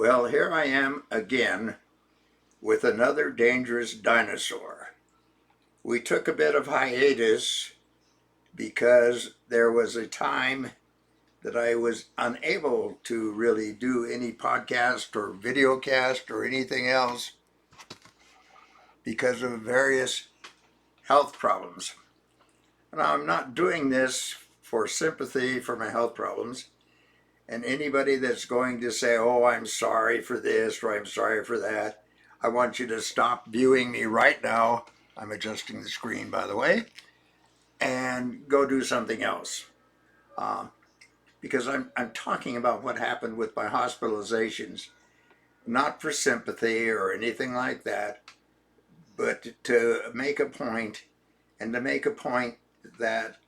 Well, here I am again with another dangerous dinosaur. We took a bit of hiatus because there was a time that I was unable to really do any podcast or video cast or anything else because of various health problems. Now, I'm not doing this for sympathy for my health problems. And anybody that's going to say, oh, I'm sorry for this or I'm sorry for that, I want you to stop viewing me right now. I'm adjusting the screen, by the way, and go do something else. Because I'm talking about what happened with my hospitalizations, not for sympathy or anything like that, but to make a point, and to make a point that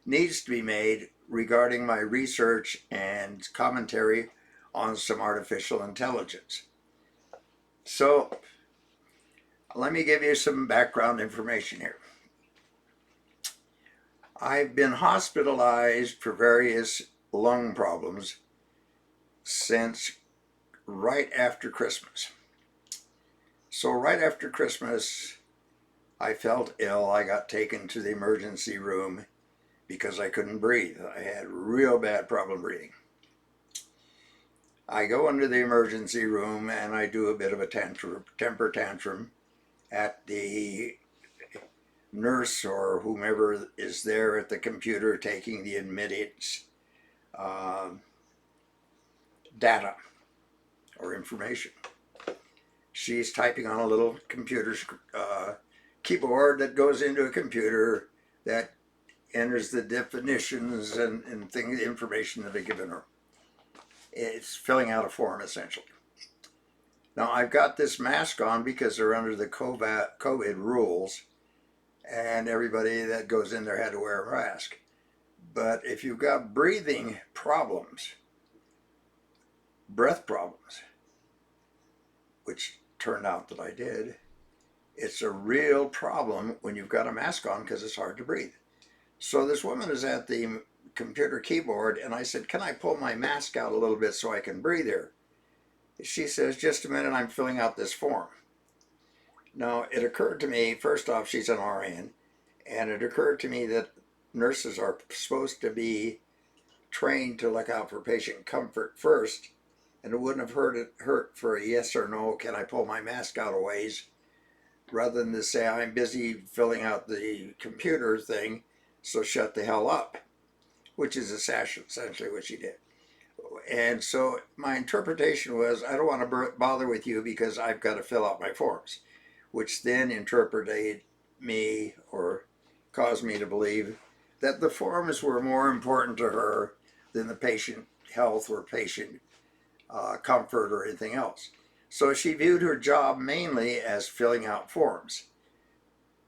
needs to be made regarding my research and commentary on some artificial intelligence. So let me give you some background information here. I've been hospitalized for various lung problems since right after Christmas. So right after Christmas, I felt ill. I got taken to the emergency room because I couldn't breathe. I had real bad problem breathing. I go into the emergency room and I do a bit of a temper tantrum at the nurse or whomever is there at the computer taking the admittance data or information. She's typing on a little computer keyboard that goes into a computer that enters the definitions and things, information that are given her. It's filling out a form, essentially. Now, I've got this mask on because they're under the COVID rules, and everybody that goes in there had to wear a mask. But if you've got breathing problems, breath problems, which turned out that I did, it's a real problem when you've got a mask on because it's hard to breathe. So this woman is at the computer keyboard, and I said, can I pull my mask out a little bit so I can breathe here? She says, just a minute, I'm filling out this form. Now, it occurred to me, first off, she's an RN, and it occurred to me that nurses are supposed to be trained to look out for patient comfort first, and it wouldn't have hurt for a yes or no, can I pull my mask out a ways, rather than to say, I'm busy filling out the computer thing, so shut the hell up, which is essentially what she did. And so my interpretation was, I don't want to bother with you because I've got to fill out my forms, which then interpreted me or caused me to believe that the forms were more important to her than the patient health or patient comfort or anything else. So she viewed her job mainly as filling out forms.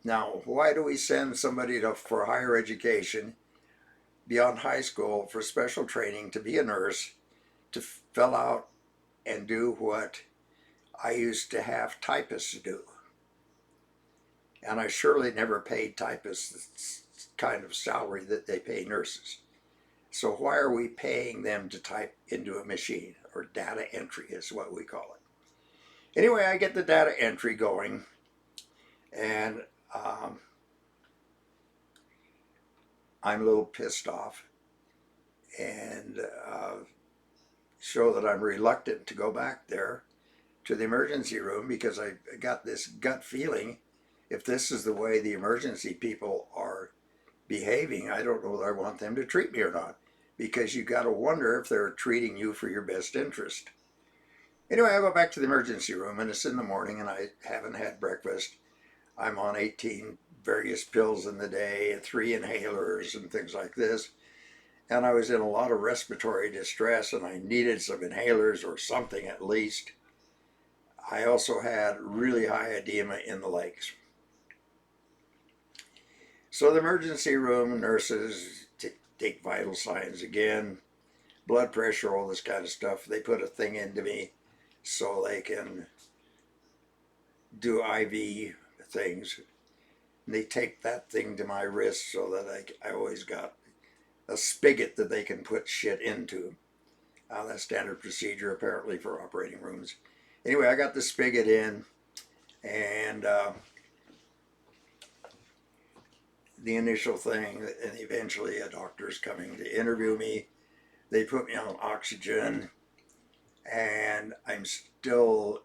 Now, why do we send somebody for higher education beyond high school for special training to be a nurse, to fill out and do what I used to have typists do? And I surely never paid typists the kind of salary that they pay nurses. So why are we paying them to type into a machine, or data entry is what we call it? Anyway, I get the data entry going, and I'm a little pissed off, and show that I'm reluctant to go back there to the emergency room because I got this gut feeling, if this is the way the emergency people are behaving, I don't know whether I want them to treat me or not, because you got to wonder if they're treating you for your best interest. Anyway, I go back to the emergency room, and it's in the morning, and I haven't had breakfast. I'm on 18 various pills in the day, 3 inhalers and things like this. And I was in a lot of respiratory distress, and I needed some inhalers or something at least. I also had really high edema in the legs. So the emergency room nurses take vital signs again, blood pressure, all this kind of stuff. They put a thing into me so they can do IV things. And they tape that thing to my wrist so that I always got a spigot that they can put shit into. That's standard procedure apparently for operating rooms. Anyway, I got the spigot in, and the initial thing, and eventually a doctor's coming to interview me. They put me on oxygen, and I'm still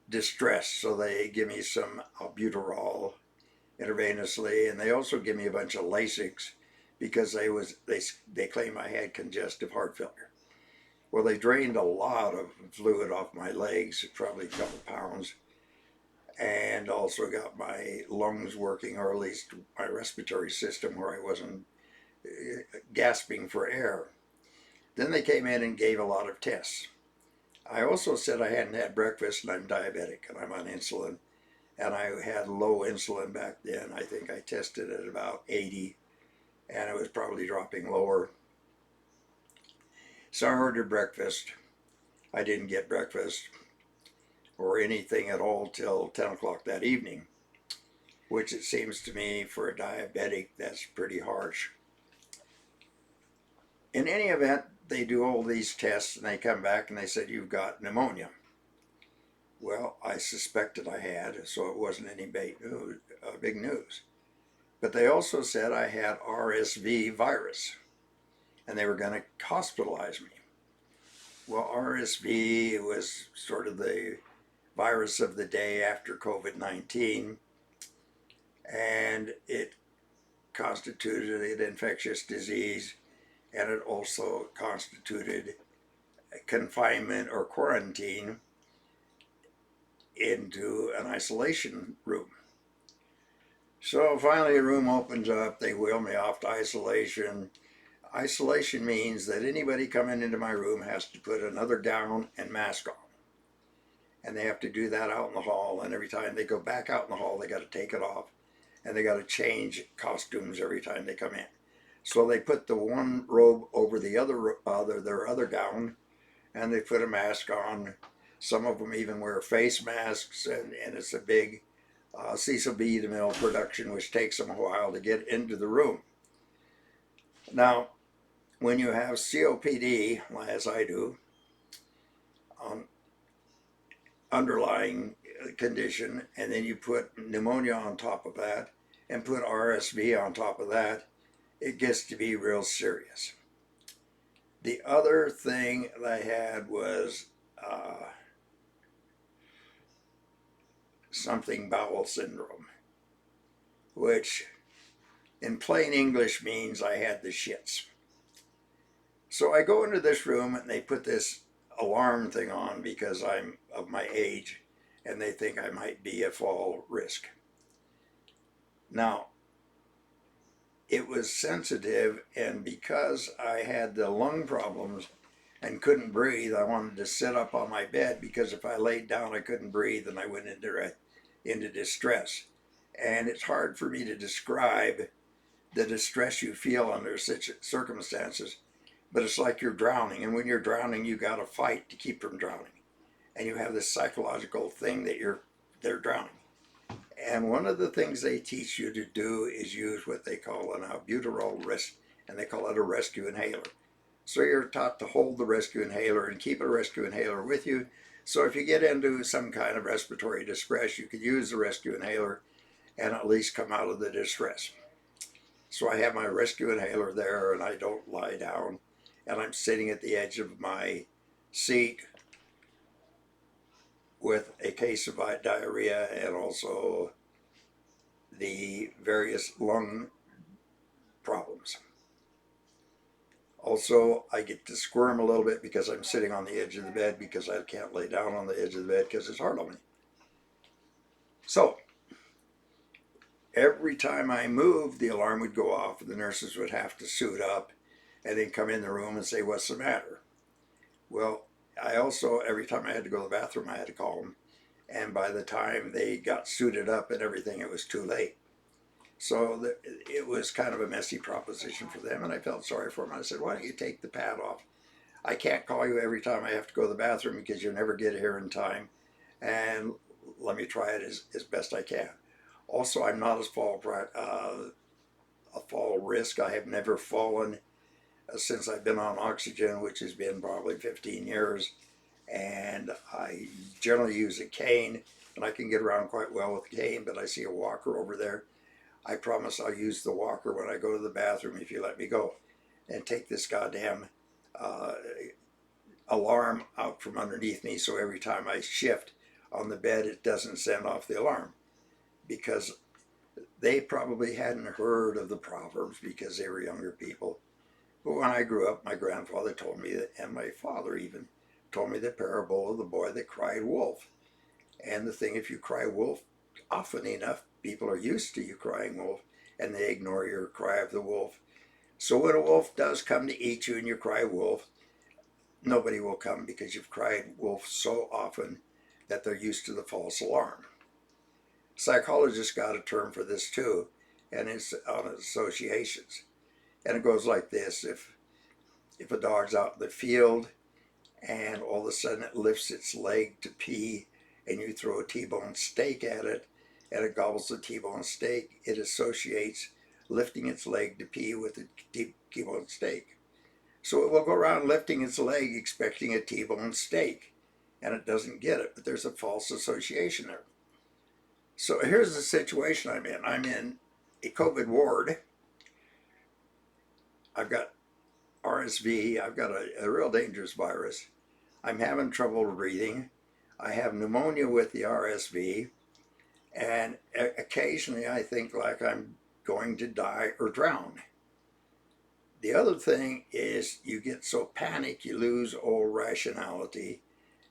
distressed, so they give me some albuterol intravenously, and they also give me a bunch of Lasix because they claim I had congestive heart failure. Well, they drained a lot of fluid off my legs, probably a couple pounds, and also got my lungs working, or at least my respiratory system, where I wasn't gasping for air. Then they came in and gave a lot of tests. I also said I hadn't had breakfast and I'm diabetic and I'm on insulin. And I had low insulin back then. I think I tested at about 80 and it was probably dropping lower. So I ordered breakfast. I didn't get breakfast or anything at all till 10 o'clock that evening, which it seems to me for a diabetic, that's pretty harsh. In any event, they do all these tests and they come back and they said, you've got pneumonia. Well, I suspected I had, so it wasn't any big news. But they also said I had RSV virus and they were going to hospitalize me. Well, RSV was sort of the virus of the day after COVID-19, and it constituted an infectious disease, and it also constituted confinement or quarantine into an isolation room. So finally a room opens up, they wheel me off to isolation. Isolation means that anybody coming into my room has to put another gown and mask on. And they have to do that out in the hall, and every time they go back out in the hall they got to take it off, and they got to change costumes every time they come in. So they put the one robe over the their other gown, and they put a mask on. Some of them even wear face masks, and it's a big Cecil B. DeMille production, which takes them a while to get into the room. Now, when you have COPD, as I do, underlying condition, and then you put pneumonia on top of that, and put RSV on top of that, it gets to be real serious. The other thing that I had was something bowel syndrome, which in plain English means I had the shits. So I go into this room and they put this alarm thing on because I'm of my age and they think I might be a fall risk. Now, it was sensitive, and because I had the lung problems and couldn't breathe, I wanted to sit up on my bed because if I laid down I couldn't breathe and I went into distress. And it's hard for me to describe the distress you feel under such circumstances, but it's like you're drowning, and when you're drowning you got to fight to keep from drowning, and you have this psychological thing that they're drowning. And one of the things they teach you to do is use what they call an albuterol risk, and they call it a rescue inhaler. So you're taught to hold the rescue inhaler and keep a rescue inhaler with you. So if you get into some kind of respiratory distress, you could use the rescue inhaler and at least come out of the distress. So I have my rescue inhaler there, and I don't lie down, and I'm sitting at the edge of my seat with a case of diarrhea and also the various lung problems. Also, I get to squirm a little bit because I'm sitting on the edge of the bed because I can't lay down on the edge of the bed because it's hard on me. So, every time I moved, the alarm would go off and the nurses would have to suit up and then come in the room and say, what's the matter? Well, I also, every time I had to go to the bathroom, I had to call them. And by the time they got suited up and everything, it was too late. So it was kind of a messy proposition for them, and I felt sorry for them. I said, why don't you take the pad off? I can't call you every time I have to go to the bathroom because you'll never get here in time, and let me try it as best I can. Also, I'm not a fall risk. I have never fallen since I've been on oxygen, which has been probably 15 years. And I generally use a cane, and I can get around quite well with a cane, but I see a walker over there. I promise I'll use the walker when I go to the bathroom if you let me go, and take this goddamn uh, alarm out from underneath me, so every time I shift on the bed it doesn't send off the alarm, because they probably hadn't heard of the Proverbs because they were younger people. But when I grew up, my grandfather told me that, and my father even told me the parable of the boy that cried wolf. And the thing, if you cry wolf often enough, people are used to you crying wolf, and they ignore your cry of the wolf. So when a wolf does come to eat you and you cry wolf, nobody will come because you've cried wolf so often that they're used to the false alarm. Psychologists got a term for this too, and it's on associations. And it goes like this: if a dog's out in the field and all of a sudden it lifts its leg to pee, and you throw a T-bone steak at it and it gobbles the T-bone steak, it associates lifting its leg to pee with a T-bone steak. So it will go around lifting its leg expecting a T-bone steak, and it doesn't get it, but there's a false association there. So here's the situation I'm in. I'm in a COVID ward. I've got RSV. I've got a real dangerous virus. I'm having trouble breathing. I have pneumonia with the RSV, and occasionally I think like I'm going to die or drown. The other thing is you get so panicked you lose all rationality,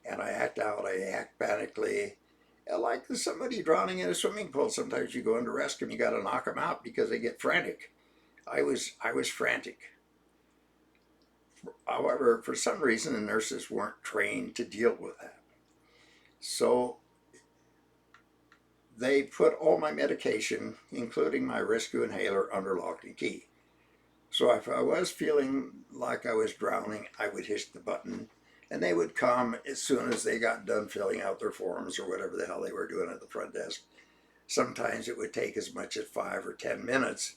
and I act out, I act panically. Like somebody drowning in a swimming pool, sometimes you go in to rescue them, you got to knock them out because they get frantic. I was frantic. However, for some reason, the nurses weren't trained to deal with that. So they put all my medication, including my rescue inhaler, under lock and key. So if I was feeling like I was drowning, I would hit the button, and they would come as soon as they got done filling out their forms or whatever the hell they were doing at the front desk. Sometimes it would take as much as 5 or 10 minutes.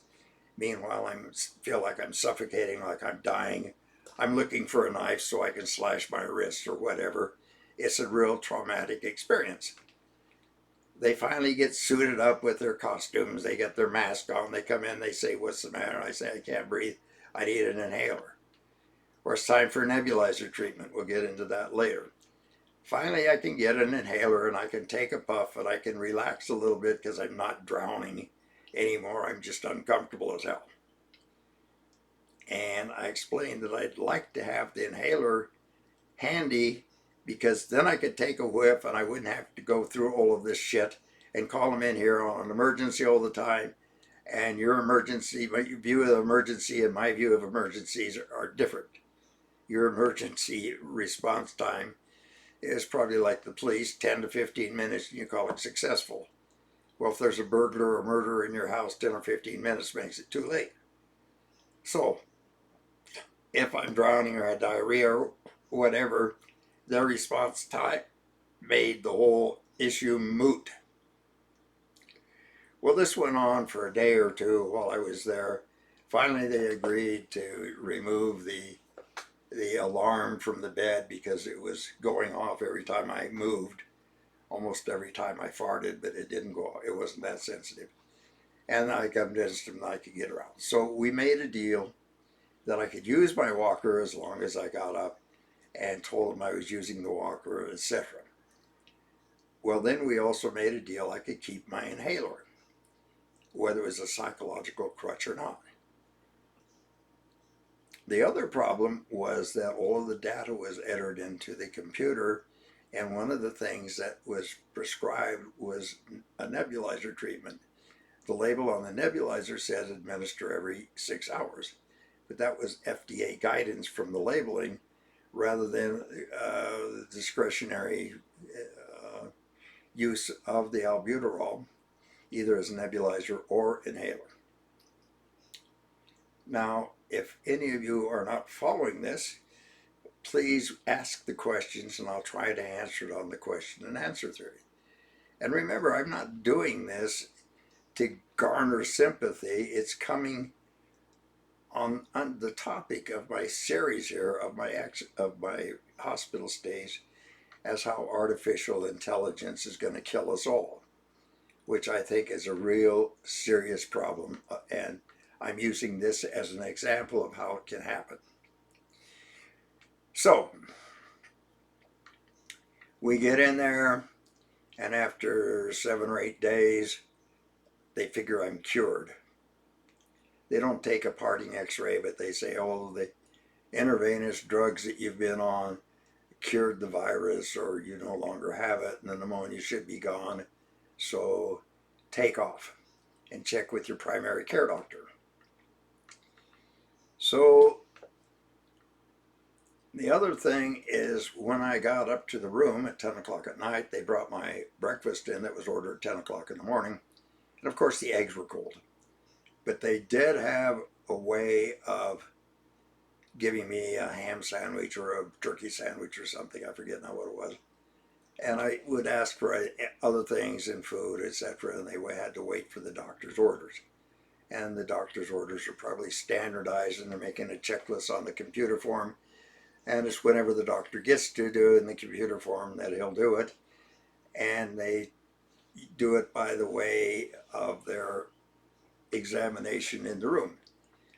Meanwhile, I feel like I'm suffocating, like I'm dying. I'm looking for a knife so I can slash my wrist or whatever. It's a real traumatic experience. They finally get suited up with their costumes. They get their mask on. They come in. They say, "What's the matter?" I say, "I can't breathe. I need an inhaler." Or it's time for nebulizer treatment. We'll get into that later. Finally, I can get an inhaler and I can take a puff and I can relax a little bit because I'm not drowning anymore. I'm just uncomfortable as hell. And I explained that I'd like to have the inhaler handy because then I could take a whiff and I wouldn't have to go through all of this shit and call them in here on an emergency all the time. And your emergency, your view of emergency and my view of emergencies are different. Your emergency response time is probably like the police, 10 to 15 minutes, and you call it successful. Well, if there's a burglar or murder in your house, 10 or 15 minutes makes it too late. So if I'm drowning or had diarrhea or whatever, their response time made the whole issue moot. Well, this went on for a day or two while I was there. Finally, they agreed to remove the alarm from the bed because it was going off every time I moved, almost every time I farted, but it didn't go off. It wasn't that sensitive. And I convinced them that I could get around. So we made a deal that I could use my walker as long as I got up, and told them I was using the walker, etc. Well, then we also made a deal I could keep my inhaler, whether it was a psychological crutch or not. The other problem was that all of the data was entered into the computer, and one of the things that was prescribed was a nebulizer treatment. The label on the nebulizer says administer every 6 hours, but that was FDA guidance from the labeling rather than discretionary use of the albuterol, either as a nebulizer or inhaler. Now, if any of you are not following this, please ask the questions and I'll try to answer it on the question and answer theory. And remember, I'm not doing this to garner sympathy. It's coming on the topic of my series here of my hospital stays as how artificial intelligence is going to kill us all, which I think is a real serious problem, and I'm using this as an example of how it can happen. So we get in there, and after 7 or 8 days, they figure I'm cured. They don't take a parting x-ray, but they say, oh, the intravenous drugs that you've been on cured the virus, or you no longer have it, and the pneumonia should be gone. So take off and check with your primary care doctor. So the other thing is, when I got up to the room at 10 o'clock at night, they brought my breakfast in that was ordered at 10 o'clock in the morning. And of course the eggs were cold. But they did have a way of giving me a ham sandwich or a turkey sandwich or something. I forget now what it was. And I would ask for other things in food, etc. And they had to wait for the doctor's orders. And the doctor's orders are probably standardized, and they're making a checklist on the computer form. And it's whenever the doctor gets to do it in the computer form that he'll do it. And they do it by the way of their examination in the room.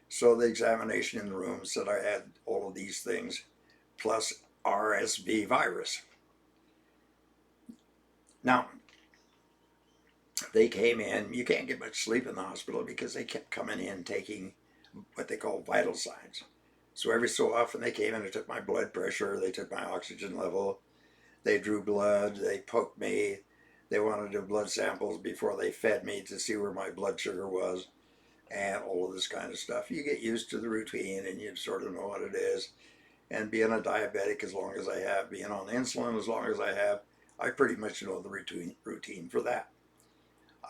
So the examination in the room said I had all of these things plus RSV virus. Now, they came in. You can't get much sleep in the hospital because they kept coming in taking what they call vital signs. So every so often they came in and took my blood pressure, they took my oxygen level, they drew blood, they poked me, they wanted to do blood samples before they fed me to see where my blood sugar was, and all of this kind of stuff. You get used to the routine and you sort of know what it is. And being a diabetic as long as I have, being on insulin as long as I have, I pretty much know the routine for that.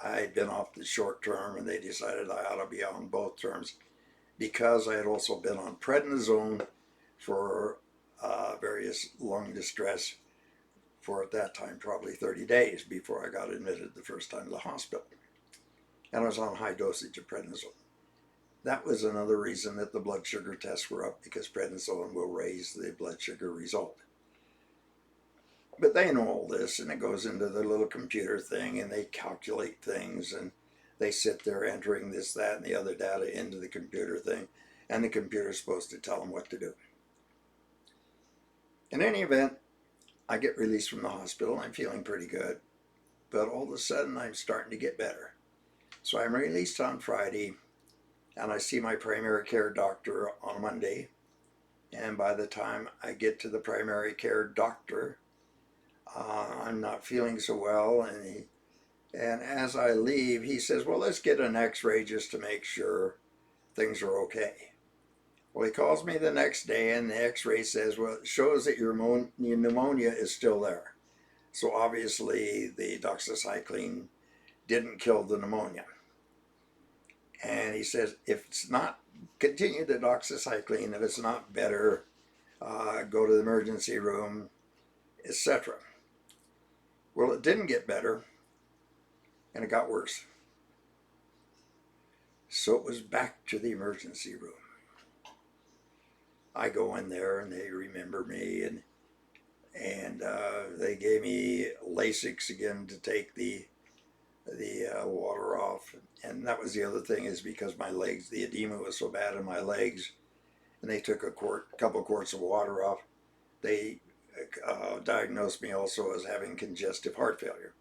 I'd been off the short term, and they decided I ought to be on both terms because I had also been on prednisone for various lung distress for, at that time, probably 30 days before I got admitted the first time to the hospital. And I was on high dosage of prednisone. That was another reason that the blood sugar tests were up, because prednisone will raise the blood sugar result. But they know all this, and it goes into their little computer thing, and they calculate things, and they sit there entering this, that, and the other data into the computer thing, and the computer's supposed to tell them what to do. In any event, I get released from the hospital. I'm feeling pretty good, but all of a sudden I'm starting to get better. So I'm released on Friday, and I see my primary care doctor on Monday, and by the time I get to the primary care doctor, I'm not feeling so well, and as I leave, he says, well, let's get an x-ray just to make sure things are okay. Well, he calls me the next day, and the x-ray says, well, it shows that your pneumonia is still there. So obviously the doxycycline didn't kill the pneumonia. And he says, if it's not, continue the doxycycline. If it's not better, go to the emergency room, etc. Well, it didn't get better, and it got worse. So it was back to the emergency room. I go in there, and they remember me, and they gave me Lasix again to take the water off. And that was the other thing, is because my legs, the edema was so bad in my legs, and they took a couple quarts of water off. They diagnosed me also as having congestive heart failure.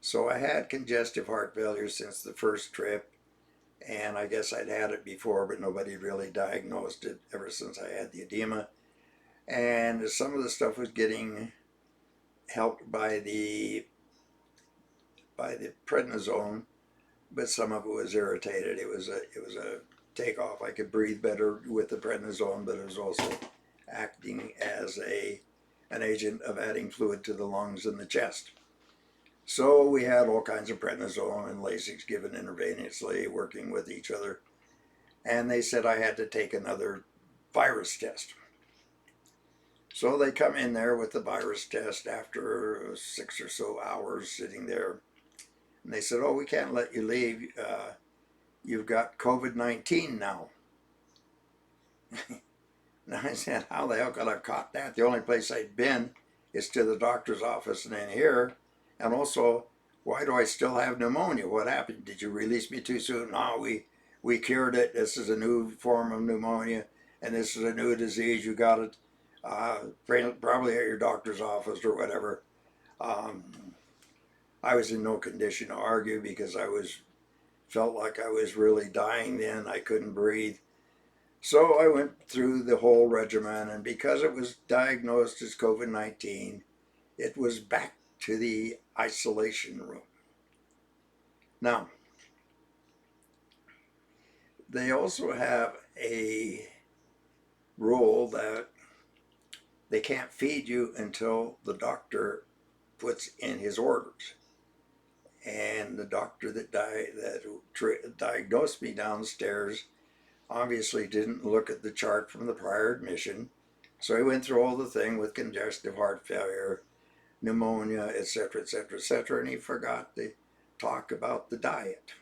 So I had congestive heart failure since the first trip, and I guess I'd had it before, but nobody really diagnosed it ever since I had the edema. And some of the stuff was getting helped by the prednisone, but some of it was irritated. It was a takeoff. I could breathe better with the prednisone, but it was also acting as an agent of adding fluid to the lungs and the chest. So we had all kinds of prednisone and Lasix given intravenously, working with each other. And they said I had to take another virus test. So they come in there with the virus test after 6 or so hours sitting there. And they said, oh, we can't let you leave. You've got COVID-19 now. And I said, how the hell could I have caught that? The only place I'd been is to the doctor's office and in here. And also, why do I still have pneumonia? What happened? Did you release me too soon? No, we cured it. This is a new form of pneumonia, and this is a new disease. You got it probably at your doctor's office or whatever. Um, I was in no condition to argue because felt like I was really dying then. I couldn't breathe. So I went through the whole regimen, and because it was diagnosed as COVID-19, it was back to the isolation room. Now, they also have a rule that they can't feed you until the doctor puts in his orders. And the doctor that diagnosed me downstairs obviously didn't look at the chart from the prior admission. So he went through all the thing with congestive heart failure, pneumonia, etc., etc., etc., and he forgot to talk about the diet.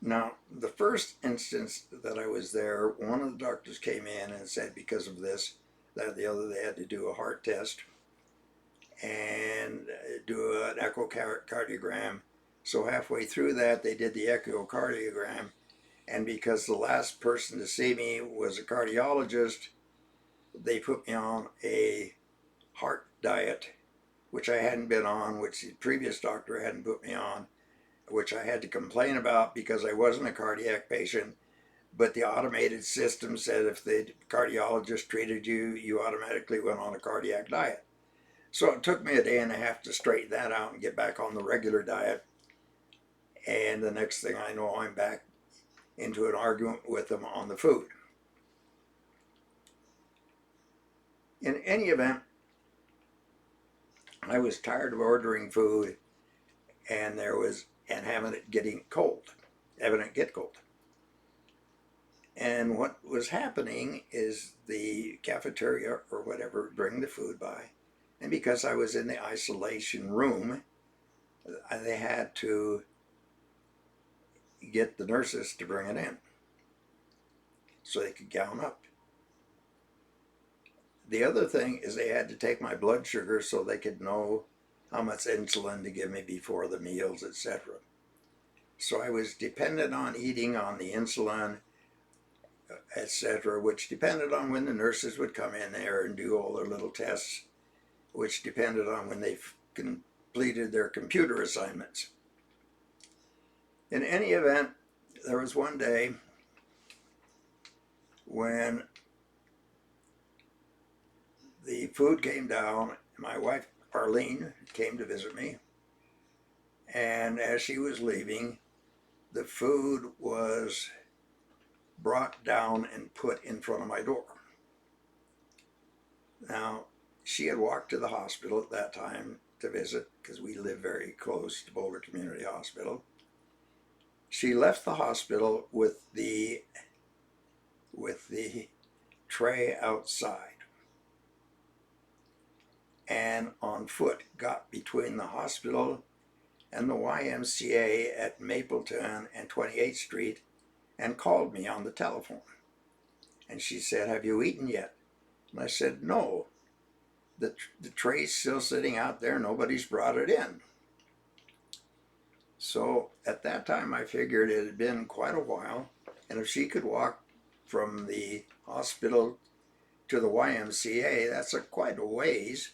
Now, the first instance that I was there, one of the doctors came in and said because of this, that the other, they had to do a heart test and do an echocardiogram. So halfway through that, they did the echocardiogram, and because the last person to see me was a cardiologist, they put me on a heart diet, which I hadn't been on, which the previous doctor hadn't put me on, which I had to complain about because I wasn't a cardiac patient, but the automated system said if the cardiologist treated you, you automatically went on a cardiac diet. So it took me a day and a half to straighten that out and get back on the regular diet. And the next thing I know, I'm back into an argument with them on the food. In any event, I was tired of ordering food and having it get cold. And what was happening is the cafeteria or whatever would bring the food by. And because I was in the isolation room, they had to get the nurses to bring it in so they could gown up. The other thing is they had to take my blood sugar so they could know how much insulin to give me before the meals, etc. So I was dependent on eating on the insulin, etc., which depended on when the nurses would come in there and do all their little tests, which depended on when they completed their computer assignments. In any event, there was one day when the food came down. My wife, Arlene, came to visit me, and as she was leaving, the food was brought down and put in front of my door. Now, she had walked to the hospital at that time to visit because we live very close to Boulder Community Hospital. She left the hospital with the tray outside and on foot got between the hospital and the YMCA at Mapleton and 28th Street and called me on the telephone. And she said, "Have you eaten yet?" And I said, "No, the tray's still sitting out there. Nobody's brought it in." So at that time I figured it had been quite a while, and if she could walk from the hospital to the YMCA, that's quite a ways,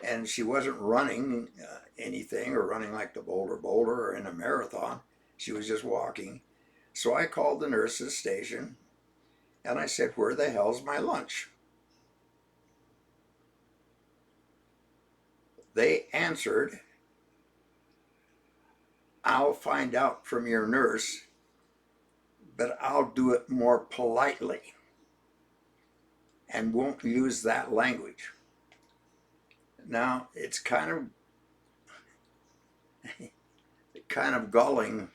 and she wasn't running anything or running like the Boulder or in a marathon. She was just walking. So I called the nurse's station and I said, "Where the hell's my lunch?" They answered, "I'll find out from your nurse, but I'll do it more politely and won't use that language." Now, it's kind of galling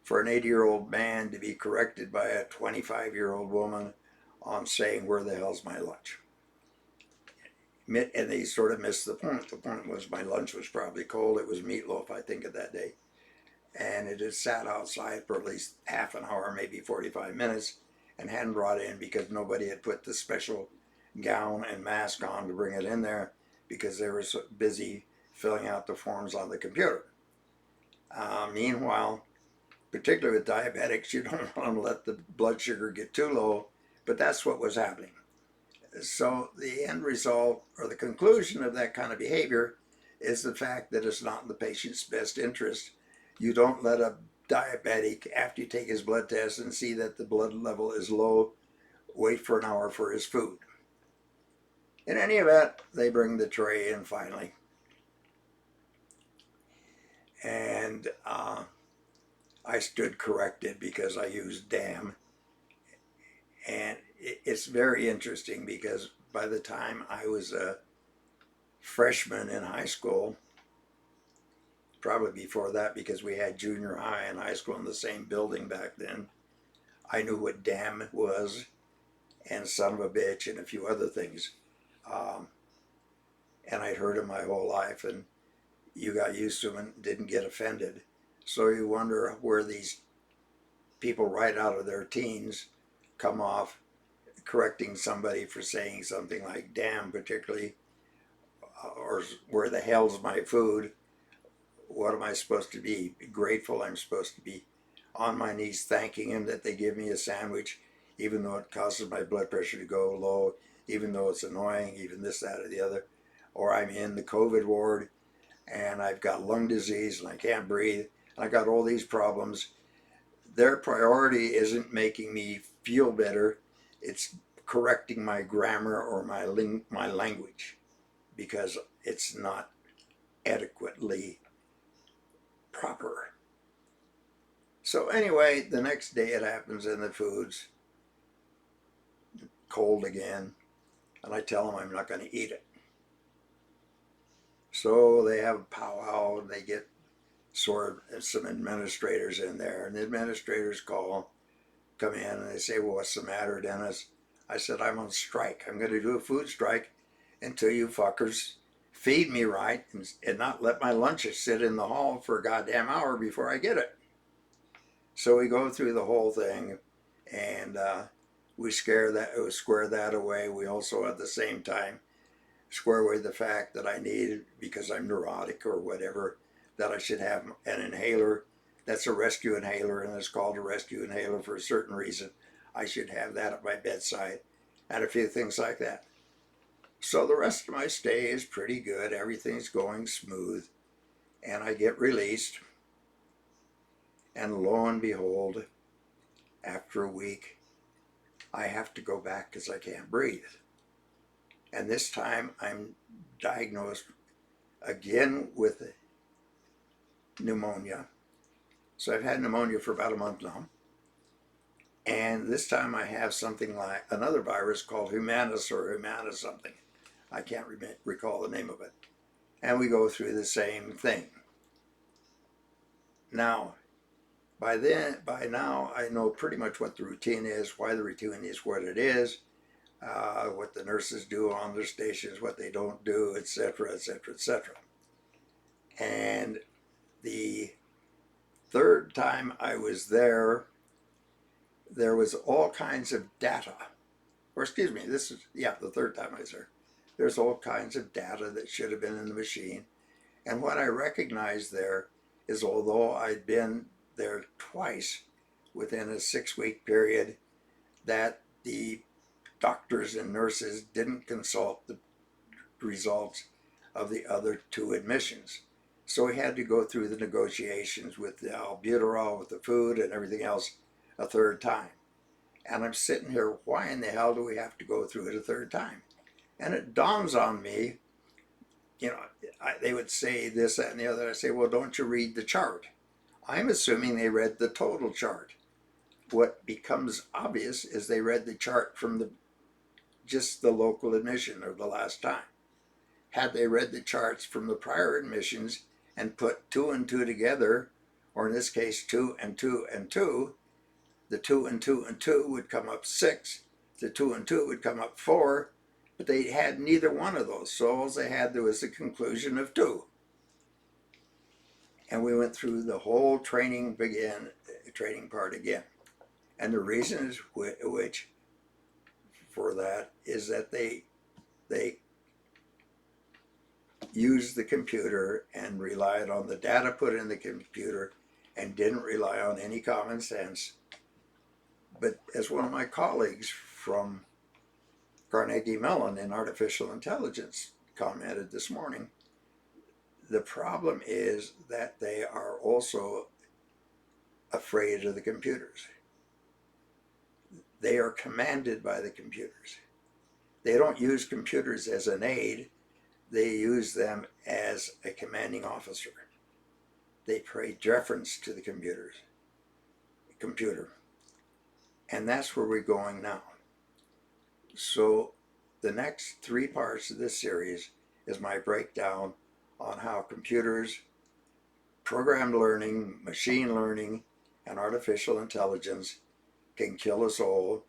for an 80-year-old man to be corrected by a 25-year-old woman on saying, "Where the hell's my lunch?" And they sort of missed the point. The point was my lunch was probably cold. It was meatloaf, I think, of that day. And it had sat outside for at least half an hour, maybe 45 minutes. and hadn't brought in because nobody had put the special gown and mask on to bring it in there because they were so busy filling out the forms on the computer. Meanwhile, particularly with diabetics, you don't want to let the blood sugar get too low, but that's what was happening. So the end result or the conclusion of that kind of behavior is the fact that it's not in the patient's best interest. You don't let a diabetic, after you take his blood test and see that the blood level is low, wait for an hour for his food. In any event, they bring the tray in finally. And I stood corrected because I used damn. And it's very interesting because by the time I was a freshman in high school, probably before that because we had junior high and high school in the same building back then, I knew what damn was and son of a bitch and a few other things. And I'd heard them my whole life, and you got used to them and didn't get offended. So you wonder where these people right out of their teens come off correcting somebody for saying something like damn, particularly, or where the hell's my food? What am I supposed to be? Grateful? I'm supposed to be on my knees thanking him that they give me a sandwich, even though it causes my blood pressure to go low, even though it's annoying, even this, that, or the other. Or I'm in the COVID ward and I've got lung disease and I can't breathe. And I got all these problems. Their priority isn't making me feel better. It's correcting my grammar or my language because it's not adequately proper. So anyway, the next day it happens and the food's cold again. And I tell them I'm not going to eat it. So they have a powwow and they get some administrators in there. And the administrators come in and they say, well, what's the matter, Dennis? I said, I'm on strike. I'm going to do a food strike until you fuckers feed me right and not let my lunches sit in the hall for a goddamn hour before I get it. So we go through the whole thing and we square that away. We also at the same time square away the fact that I need, because I'm neurotic or whatever, that I should have an inhaler. That's a rescue inhaler, and it's called a rescue inhaler for a certain reason. I should have that at my bedside, and a few things like that. So the rest of my stay is pretty good. Everything's going smooth, and I get released. And lo and behold, after a week, I have to go back because I can't breathe. And this time I'm diagnosed again with pneumonia. So I've had pneumonia for about a month now. And this time I have something like another virus called Humanus or Humanus something. I can't recall the name of it. And we go through the same thing. Now, by now I know pretty much what the routine is, why the routine is what it is, what the nurses do on their stations, what they don't do, etc., etc., etc. And the third time I was there was all kinds of data. Or excuse me, the third time I was there. There's all kinds of data that should have been in the machine. And what I recognized there is, although I'd been there twice within a 6-week period, that the doctors and nurses didn't consult the results of the other 2 admissions. So we had to go through the negotiations with the albuterol, with the food and everything else a third time. And I'm sitting here, why in the hell do we have to go through it a third time? And it dawns on me, they would say this, that, and the other. I say, well, don't you read the chart? I'm assuming they read the total chart. What becomes obvious is they read the chart from just the local admission of the last time. Had they read the charts from the prior admissions and put 2 and 2 together, or in this case 2 and 2 and 2, the 2 and 2 and 2 would come up 6, the 2 and 2 would come up 4, but they had neither one of those. So all they had there was the conclusion of 2. And we went through the whole training part again. And the reason is which for that is that they used the computer and relied on the data put in the computer and didn't rely on any common sense. But as one of my colleagues from Carnegie Mellon in artificial intelligence commented this morning, the problem is that they are also afraid of the computers. They are commanded by the computers. They don't use computers as an aid, they use them as a commanding officer. They pay deference to the computer. And that's where we're going now. So the next 3 parts of this series is my breakdown on how computers, programmed learning, machine learning, and artificial intelligence can kill us all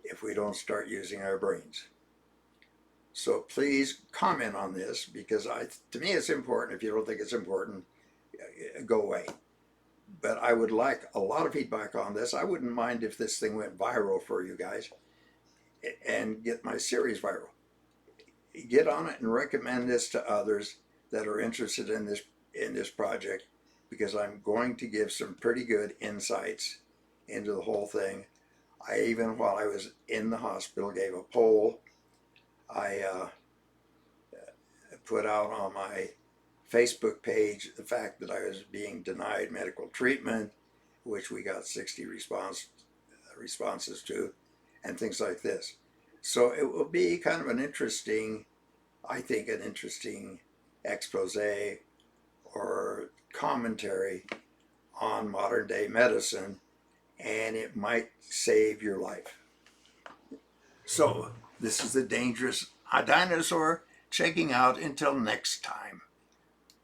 if we don't start using our brains. So please comment on this, because to me it's important. If you don't think it's important, go away. But I would like a lot of feedback on this. I wouldn't mind if this thing went viral for you guys and get my series viral. Get on it and recommend this to others that are interested in this project, because I'm going to give some pretty good insights into the whole thing. I even, while I was in the hospital, gave a poll. I put out on my Facebook page the fact that I was being denied medical treatment, which we got 60 responses to, and things like this. So it will be kind of an interesting, I think, an interesting expose or commentary on modern day medicine, and it might save your life. So this is the dangerous dinosaur checking out until next time.